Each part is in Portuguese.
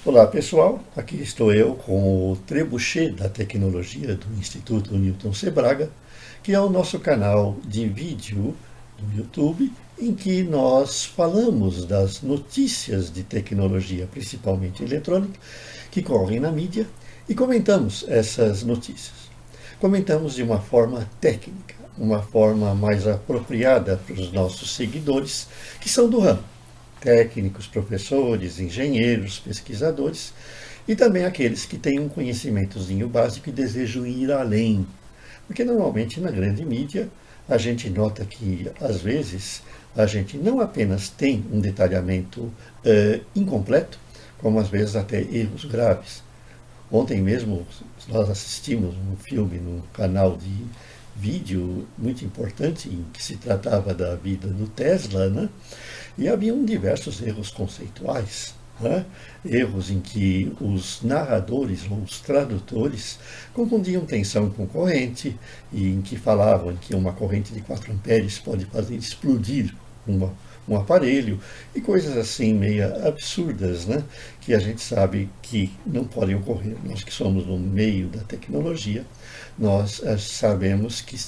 Olá pessoal, aqui estou eu com o Trebuchet da Tecnologia do Instituto Newton Sebraga, que é o nosso canal de vídeo do YouTube, em que nós falamos das notícias de tecnologia, principalmente eletrônica, que correm na mídia, e comentamos essas notícias. Comentamos de uma forma técnica, uma forma mais apropriada para os nossos seguidores, que são do ramo técnicos, professores, engenheiros, pesquisadores e também aqueles que têm um conhecimentozinho básico e desejam ir além. Porque normalmente na grande mídia a gente nota que às vezes a gente não apenas tem um detalhamento incompleto, como às vezes até erros graves. Ontem mesmo nós assistimos um filme no canal de vídeo muito importante em que se tratava da vida do Tesla, né? E haviam diversos erros conceituais, né? Erros em que os narradores ou os tradutores confundiam tensão com corrente, e em que falavam que uma corrente de 4 amperes pode fazer explodir um aparelho, e coisas assim meio absurdas, né? Que a gente sabe que não podem ocorrer. Nós que somos no meio da tecnologia, nós sabemos que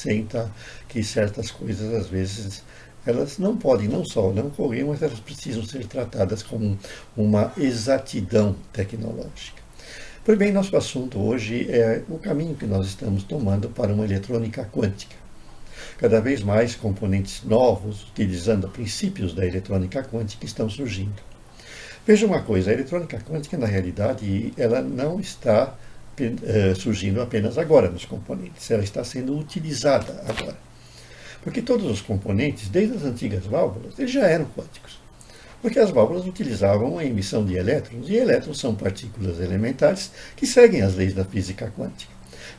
certas coisas às vezes elas não podem não só não ocorrer, mas elas precisam ser tratadas como uma exatidão tecnológica. Pois bem, nosso assunto hoje é o caminho que nós estamos tomando para uma eletrônica quântica. Cada vez mais componentes novos, utilizando princípios da eletrônica quântica, estão surgindo. Veja uma coisa, a eletrônica quântica, na realidade, ela não está surgindo apenas agora nos componentes, ela está sendo utilizada agora. Porque todos os componentes, desde as antigas válvulas, eles já eram quânticos. Porque as válvulas utilizavam a emissão de elétrons, e elétrons são partículas elementares que seguem as leis da física quântica.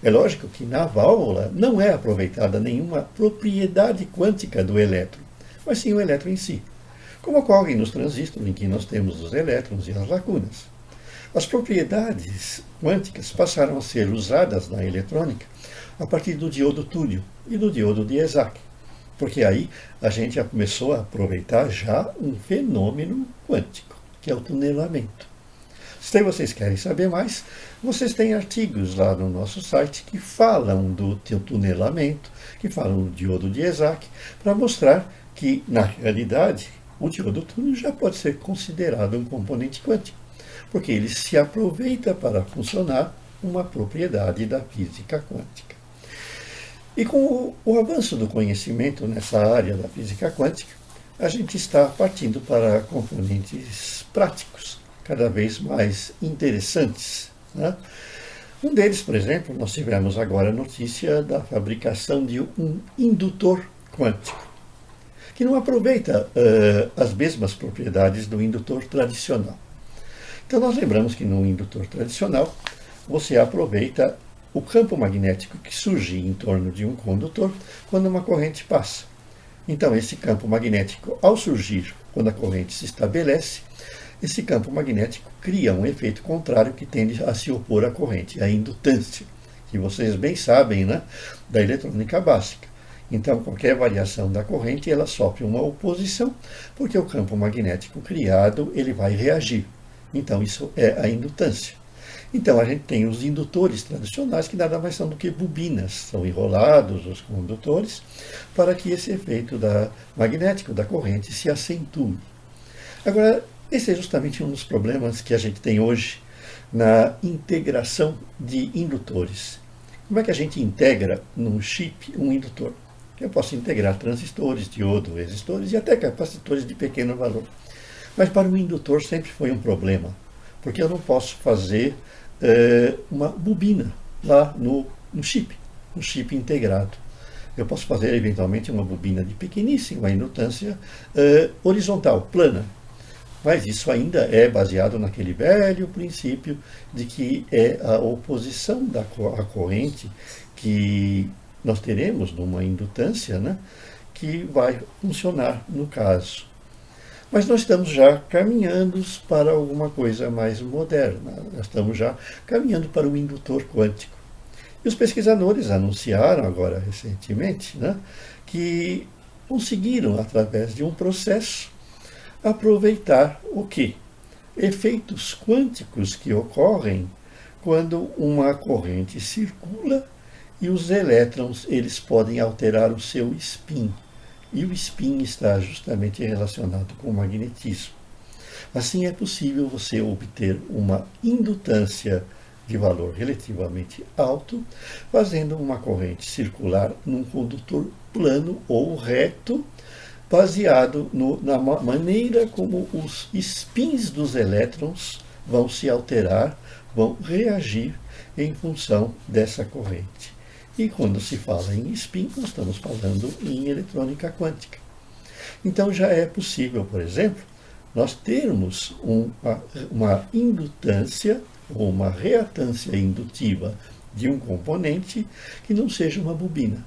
É lógico que na válvula não é aproveitada nenhuma propriedade quântica do elétron, mas sim o elétron em si, como ocorre nos transistores em que nós temos os elétrons e as lacunas. As propriedades quânticas passaram a ser usadas na eletrônica a partir do diodo túrio e do diodo de Esaq, porque aí a gente já começou a aproveitar já um fenômeno quântico, que é o tunelamento. Se vocês querem saber mais, vocês têm artigos lá no nosso site que falam do tunelamento, que falam do diodo de Esaq, para mostrar que, na realidade, o diodo túnel já pode ser considerado um componente quântico, porque ele se aproveita para funcionar uma propriedade da física quântica. E com o avanço do conhecimento nessa área da física quântica, a gente está partindo para componentes práticos, cada vez mais interessantes, né? Um deles, por exemplo, nós tivemos agora a notícia da fabricação de um indutor quântico, que não aproveita as mesmas propriedades do indutor tradicional. Então nós lembramos que no indutor tradicional você aproveita o campo magnético que surge em torno de um condutor quando uma corrente passa. Então esse campo magnético, ao surgir quando a corrente se estabelece, esse campo magnético cria um efeito contrário que tende a se opor à corrente, a indutância, que vocês bem sabem, né, da eletrônica básica. Então, qualquer variação da corrente, ela sofre uma oposição, porque o campo magnético criado, ele vai reagir. Então, isso é a indutância. Então, a gente tem os indutores tradicionais, que nada mais são do que bobinas. São enrolados os condutores para que esse efeito magnético da corrente se acentue. Agora, esse é justamente um dos problemas que a gente tem hoje na integração de indutores. Como é que a gente integra num chip um indutor? Eu posso integrar transistores, diodo, resistores e até capacitores de pequeno valor. Mas para um indutor sempre foi um problema, porque eu não posso fazer uma bobina lá no chip integrado. Eu posso fazer eventualmente uma bobina de pequeníssima indutância horizontal, plana. Mas isso ainda é baseado naquele velho princípio de que é a oposição da corrente que nós teremos numa indutância, né, que vai funcionar no caso. Mas nós estamos já caminhando para alguma coisa mais moderna. Nós estamos já caminhando para o indutor quântico. E os pesquisadores anunciaram agora recentemente, né, que conseguiram, através de um processo, aproveitar o quê? efeitos quânticos que ocorrem quando uma corrente circula e os elétrons eles podem alterar o seu spin. E o spin está justamente relacionado com o magnetismo. Assim é possível você obter uma indutância de valor relativamente alto, fazendo uma corrente circular num condutor plano ou reto, baseado na maneira como os spins dos elétrons vão se alterar, vão reagir em função dessa corrente. E quando se fala em spin, nós estamos falando em eletrônica quântica. Então já é possível, por exemplo, nós termos uma indutância ou uma reatância indutiva de um componente que não seja uma bobina.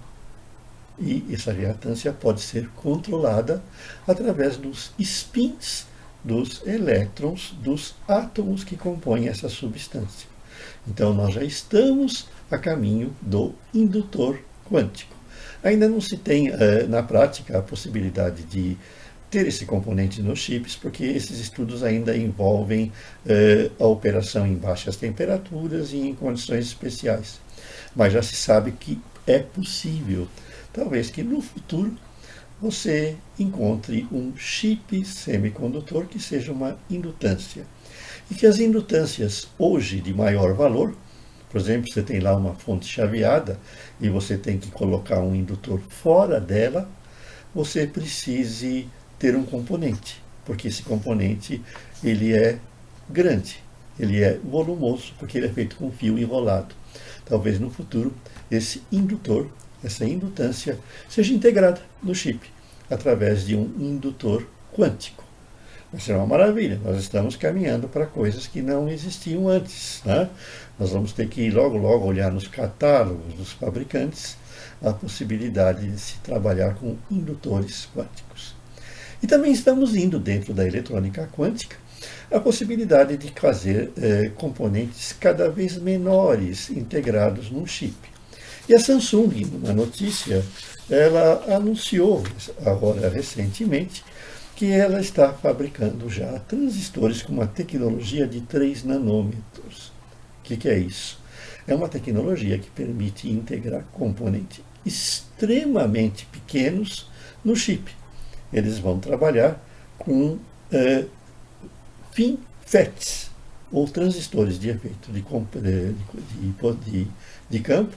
E essa reatância pode ser controlada através dos spins dos elétrons dos átomos que compõem essa substância. Então nós já estamos a caminho do indutor quântico. Ainda não se tem na prática a possibilidade de ter esse componente nos chips, porque esses estudos ainda envolvem a operação em baixas temperaturas e em condições especiais. Mas já se sabe que é possível. Talvez que no futuro você encontre um chip semicondutor que seja uma indutância. E que as indutâncias hoje de maior valor, por exemplo, você tem lá uma fonte chaveada e você tem que colocar um indutor fora dela, você precise ter um componente, porque esse componente ele é grande, ele é volumoso, porque ele é feito com fio enrolado. Talvez no futuro esse indutor, essa indutância, seja integrada no chip, através de um indutor quântico. Vai ser uma maravilha, nós estamos caminhando para coisas que não existiam antes, né? Nós vamos ter que logo olhar nos catálogos dos fabricantes a possibilidade de se trabalhar com indutores quânticos. E também estamos indo dentro da eletrônica quântica a possibilidade de fazer componentes cada vez menores integrados num chip. E a Samsung, numa notícia, ela anunciou agora recentemente que ela está fabricando já transistores com uma tecnologia de 3 nanômetros. O que é isso? É uma tecnologia que permite integrar componentes extremamente pequenos no chip. Eles vão trabalhar com FinFETs, ou transistores de efeito de campo,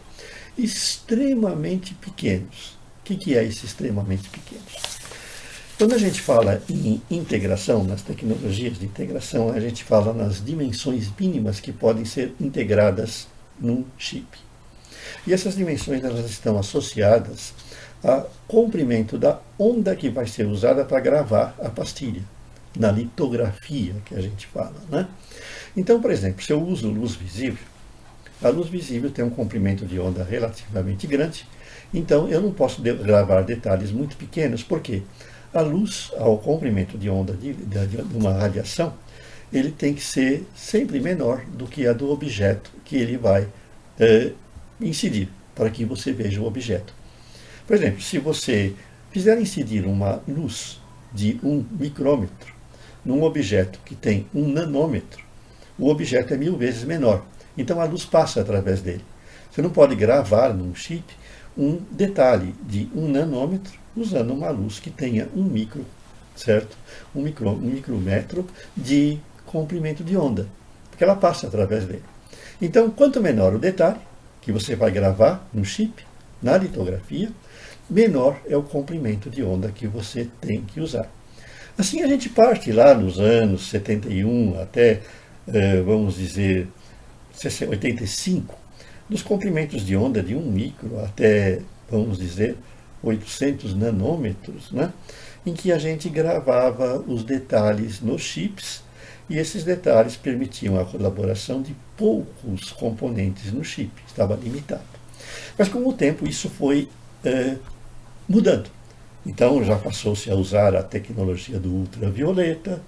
extremamente pequenos. O que é esse extremamente pequenos? Quando a gente fala em integração, nas tecnologias de integração, a gente fala nas dimensões mínimas que podem ser integradas num chip. E essas dimensões elas estão associadas ao comprimento da onda que vai ser usada para gravar a pastilha, na litografia que a gente fala, né? Então, por exemplo, se eu uso luz visível, a luz visível tem um comprimento de onda relativamente grande, então eu não posso gravar detalhes muito pequenos, porque a luz, ao comprimento de onda de uma radiação, ele tem que ser sempre menor do que a do objeto que ele vai incidir, para que você veja o objeto. Por exemplo, se você fizer incidir uma luz de 1 micrômetro num objeto que tem 1 nanômetro, o objeto é 1000 vezes menor. Então a luz passa através dele. Você não pode gravar num chip um detalhe de 1 nanômetro usando uma luz que tenha 1 micro, certo? Um micrômetro de comprimento de onda, porque ela passa através dele. Então, quanto menor o detalhe que você vai gravar no chip, na litografia, menor é o comprimento de onda que você tem que usar. Assim a gente parte lá nos anos 71 até, vamos dizer, 85, dos comprimentos de onda de 1 micro até, vamos dizer, 800 nanômetros, né? Em que a gente gravava os detalhes nos chips, e esses detalhes permitiam a colaboração de poucos componentes no chip, estava limitado. Mas com o tempo isso foi mudando. Então já passou-se a usar a tecnologia do ultravioleta,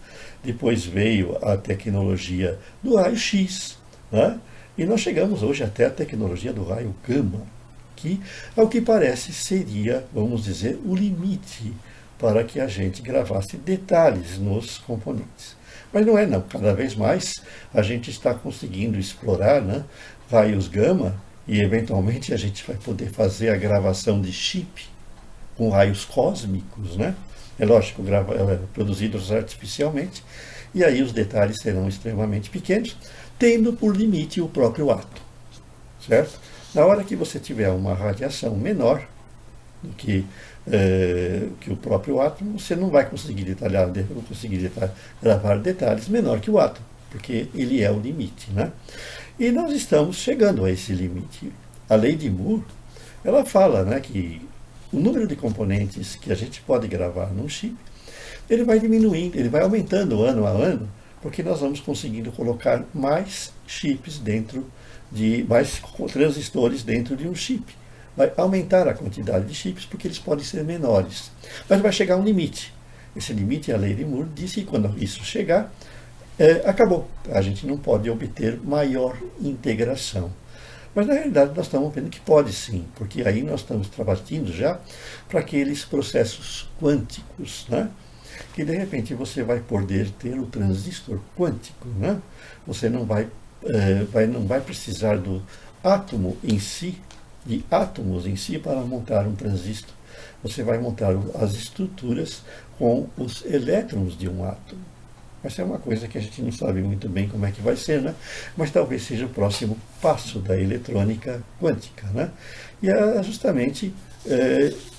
depois veio a tecnologia do raio-x, né? E nós chegamos hoje até a tecnologia do raio gama, que, ao que parece, seria, vamos dizer, o limite para que a gente gravasse detalhes nos componentes. Mas não é não, cada vez mais a gente está conseguindo explorar, né, raios gama e eventualmente a gente vai poder fazer a gravação de chip com raios cósmicos, né? É lógico, produzidos artificialmente, e aí os detalhes serão extremamente pequenos, tendo por limite o próprio átomo, certo? Na hora que você tiver uma radiação menor do que o próprio átomo, você não vai conseguir gravar detalhes menor que o átomo, porque ele é o limite, né? E nós estamos chegando a esse limite. A lei de Moore, ela fala, né, que o número de componentes que a gente pode gravar num chip, ele vai diminuindo, ele vai aumentando ano a ano, porque nós vamos conseguindo colocar mais chips mais transistores dentro de um chip. Vai aumentar a quantidade de chips porque eles podem ser menores. Mas vai chegar um limite. Esse limite, a lei de Moore disse que quando isso chegar, acabou. A gente não pode obter maior integração. Mas, na realidade, nós estamos vendo que pode sim, porque aí nós estamos trabalhando já para aqueles processos quânticos, né? Que, de repente, você vai poder ter o transistor quântico, né? Você não vai precisar do átomo em si, de átomos em si, para montar um transistor. Você vai montar as estruturas com os elétrons de um átomo. Essa é uma coisa que a gente não sabe muito bem como é que vai ser, né? Mas talvez seja o próximo passo da eletrônica quântica, né? E justamente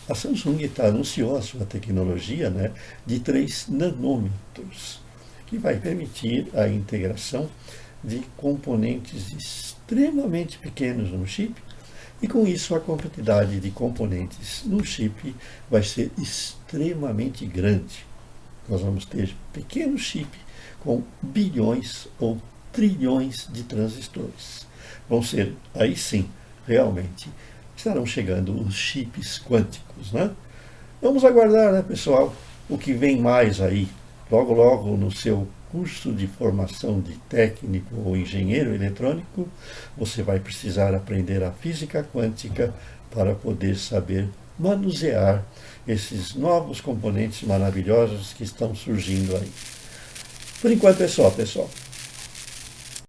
a Samsung anunciou a sua tecnologia, né, de 3 nanômetros, que vai permitir a integração de componentes extremamente pequenos no chip, e com isso a quantidade de componentes no chip vai ser extremamente grande. Nós vamos ter pequeno chip com bilhões ou trilhões de transistores. Vão ser, aí sim, realmente, estarão chegando os chips quânticos, né? Vamos aguardar, né, pessoal, o que vem mais aí. Logo, logo, no seu curso de formação de técnico ou engenheiro eletrônico, você vai precisar aprender a física quântica para poder saber manusear esses novos componentes maravilhosos que estão surgindo aí. Por enquanto é só, pessoal.